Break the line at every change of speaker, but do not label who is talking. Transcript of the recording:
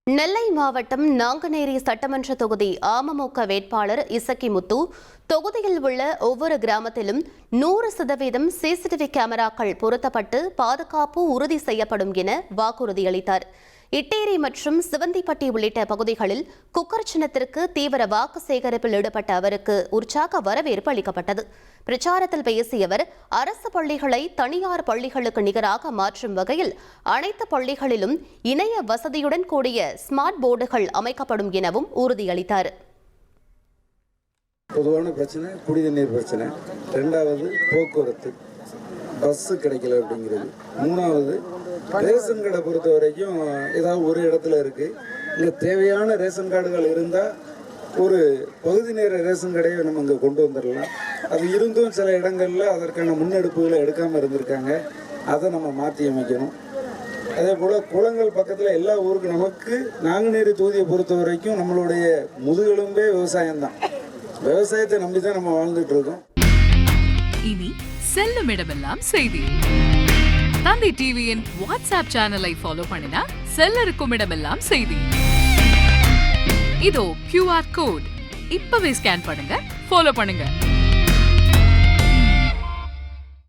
நெல்லை மாவட்டம் நாங்குநேரி சட்டமன்ற தொகுதி அமமுக வேட்பாளர் இசக்கிமுத்து தொகுதியில் உள்ள ஒவ்வொரு கிராமத்திலும் 100% சிசிடிவி கேமராக்கள் பொருத்தப்பட்டு பாதுகாப்பு உறுதி செய்யப்படும் என வாக்குறுதியளித்தார். இட்டேரி மற்றும் சிவந்திப்பட்டி உள்ளிட்ட பகுதிகளில் குக்கர் சின்னத்திற்கு தீவிர வாக்கு சேகரிப்பில் ஈடுபட்ட அவருக்கு உற்சாக வரவேற்பு அளிக்கப்பட்டது. பிரச்சாரத்தில் பேசிய அவர், அரசு பள்ளிகளை தனியார் பள்ளிகளுக்கு நிகராக மாற்றும் வகையில் அனைத்து பள்ளிகளிலும் இணைய வசதியுடன் கூடிய ஸ்மார்ட் போர்டுகள் அமைக்கப்படும் எனவும் உறுதியளித்தார்.
பொதுவான பிரச்சனை குடிநீர் பிரச்சனை, ரெண்டாவது போக்குவரத்து, பஸ் கிடைக்கல அப்படிங்கிறது, மூணாவது ரேஷன் கார்டை பொறுத்த வரைக்கும் ஏதாவது ஒரு இடத்துல இருக்கு. இங்கே தேவையான ரேஷன் கார்டுகள் இருந்தால் ஒரு பகுதி நேர ரேஷன் கடையை நம்ம இங்கே கொண்டு வந்துடலாம். அது இருந்தும் சில இடங்களில் அதற்கான முன்னெடுப்புகளை எடுக்காமல் இருந்திருக்காங்க. அதை நம்ம மாற்றி அமைக்கணும். அதே போல் குளங்கள் பக்கத்தில் எல்லா ஊருக்கும் நமக்கு நாங்குநேரி தொகுதியை பொறுத்த வரைக்கும் நம்மளுடைய முதுகெலும்பே விவசாயம்தான். விவசாயத்தை நம்பி தான் நம்ம வாழ்ந்துட்டு இருக்கோம்.
இனி செல்லும் இடமெல்லாம் செய்தி. தந்தி டிவியின் வாட்ஸ்அப் சேனலை ஃபாலோ பண்ணினா செல்ல இருக்கும் இடமெல்லாம் செய்தி. இதோ QR கோட் இப்பவே ஸ்கேன் பண்ணுங்க, ஃபாலோ பண்ணுங்க.